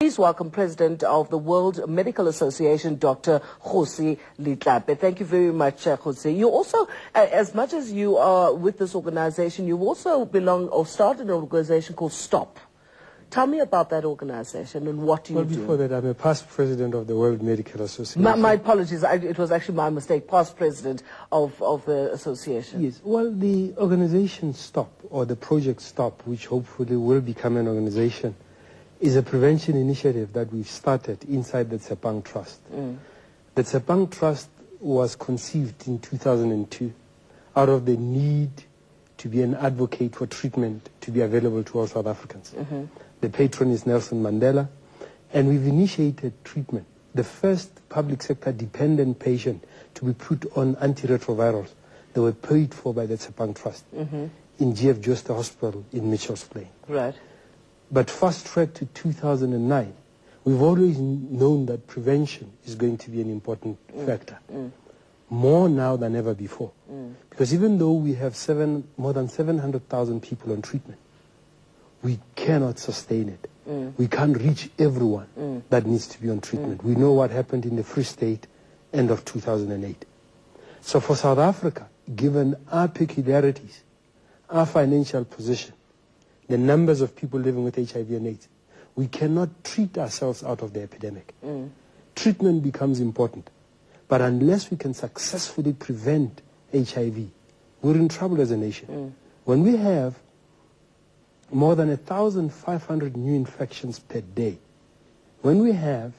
Please welcome President of the World Medical Association, Dr. Kgosi Letlape. Thank you very much, Kgosi. You also, as much as you are with this organization, you also belong or started an organization called STOP. Tell me about that organization and what do you do? Before that, I'm a past president of the World Medical Association. My apologies, it was actually my mistake, past president of the association. Yes, well, the organization STOP, or the project STOP, which hopefully will become an organization, is a prevention initiative that we've started inside the Tsepang Trust. The Tsepang Trust was conceived in 2002 out of the need to be an advocate for treatment to be available to all South Africans. The patron is Nelson Mandela, and we've initiated treatment. The first public sector dependent patient to be put on antiretrovirals that were paid for by the Tsepang Trust in GF Joster Hospital in Mitchell's Plain. Right. But fast track to 2009, we've always known that prevention is going to be an important factor. More now than ever before. Because even though we have more than 700,000 people on treatment, we cannot sustain it. We can't reach everyone that needs to be on treatment. We know what happened in the Free State end of 2008. So for South Africa, given our peculiarities, our financial position, the numbers of people living with HIV and AIDS, we cannot treat ourselves out of the epidemic. Treatment becomes important. But unless we can successfully prevent HIV, we're in trouble as a nation. When we have more than 1,500 new infections per day, when we have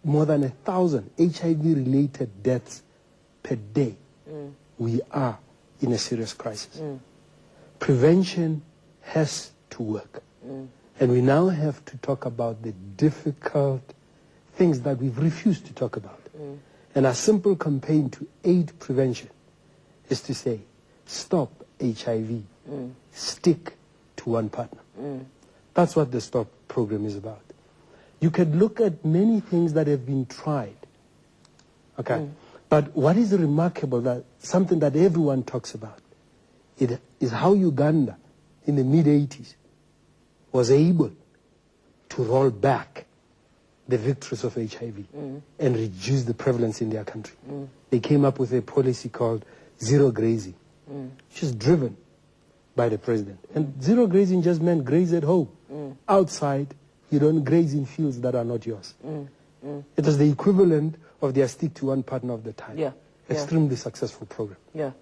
more than 1,000 HIV-related deaths per day, we are in a serious crisis. Prevention has to work. And we now have to talk about the difficult things that we've refused to talk about. And our simple campaign to aid prevention is to say, stop HIV, stick to one partner. That's what the STOP program is about. You could look at many things that have been tried. Okay? But what is remarkable, that something that everyone talks about, it is how Uganda in the mid-80s was able to roll back the victories of HIV and reduce the prevalence in their country. They came up with a policy called zero grazing, which is driven by the president. And zero grazing just meant graze at home. Outside, you don't graze in fields that are not yours. It was the equivalent of their stick to one partner of the time. Extremely successful program.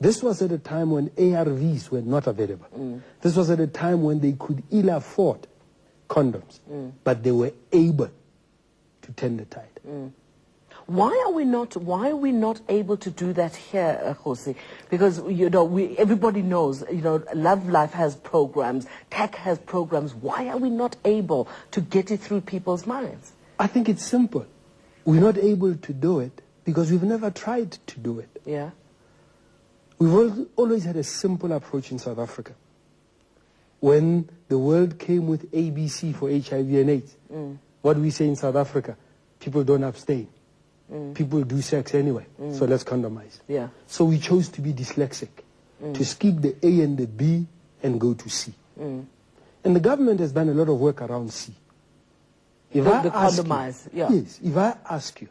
This was at a time when ARVs were not available. This was at a time when they could ill afford condoms, but they were able to turn the tide. Why are we not able to do that here, Kgosi? Because everybody knows, Love Life has programs, TAC has programs. Why are we not able to get it through people's minds? I think it's simple. We're not able to do it because we've never tried to do it. We've always had a simple approach in South Africa. When the world came with ABC for HIV and AIDS, what do we say in South Africa? People don't abstain. People do sex anyway, so let's condomize. So we chose to be dyslexic, to skip the A and the B and go to C. And the government has done a lot of work around C. If I ask you,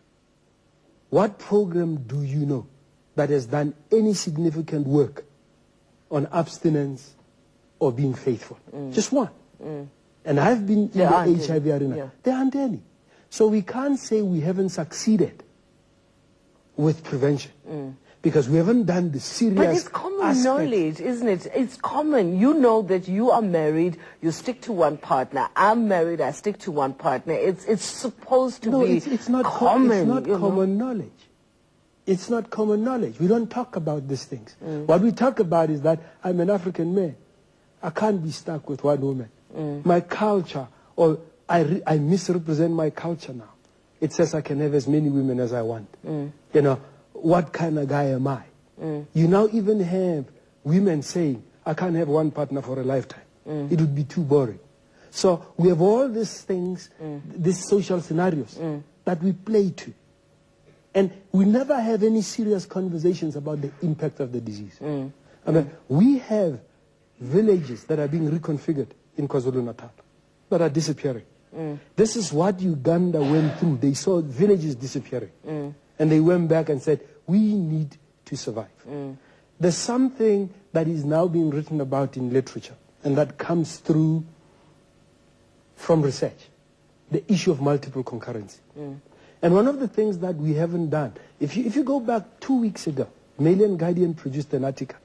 what program do you know that has done any significant work on abstinence or being faithful? Just one. And I've been in the HIV arena. There aren't any. So we can't say we haven't succeeded with prevention because we haven't done the serious But it's common knowledge, isn't it? It's common. You know that you are married, you stick to one partner. I'm married, I stick to one partner. It's supposed to be it's not common. It's not common knowledge. It's not common knowledge. We don't talk about these things. What we talk about is that I'm an African man. I can't be stuck with one woman. My culture, or I misrepresent my culture now. It says I can have as many women as I want. What kind of guy am I? You now even have women saying, I can't have one partner for a lifetime. It would be too boring. So we have all these things, these social scenarios that we play to. And we never have any serious conversations about the impact of the disease. I mean, we have villages that are being reconfigured in KwaZulu-Natal that are disappearing. This is what Uganda went through. They saw villages disappearing. And they went back and said, we need to survive. There's something that is now being written about in literature, and that comes through from research, the issue of multiple concurrency. And one of the things that we haven't done, if you go back 2 weeks ago, Mail and Guardian produced an article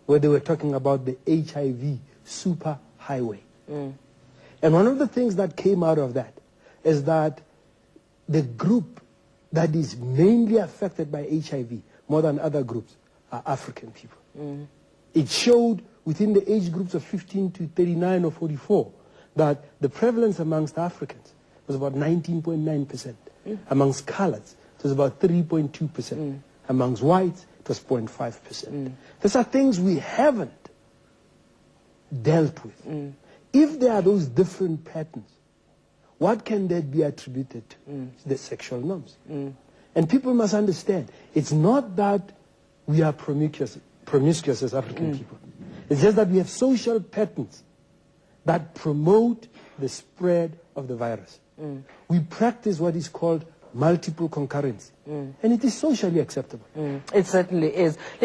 where they were talking about the HIV super highway. And one of the things that came out of that is that the group that is mainly affected by HIV, more than other groups, are African people. It showed within the age groups of 15 to 39 or 44 that the prevalence amongst Africans was about 19.9%. Amongst coloreds, it was about 3.2%. Amongst whites, it was 0.5%. These are things we haven't dealt with. If there are those different patterns, what can that be attributed to? The sexual norms. And people must understand, it's not that we are promiscuous as African people. It's just that we have social patterns that promote the spread of the virus. We practice what is called multiple concurrency. And it is socially acceptable. It certainly is.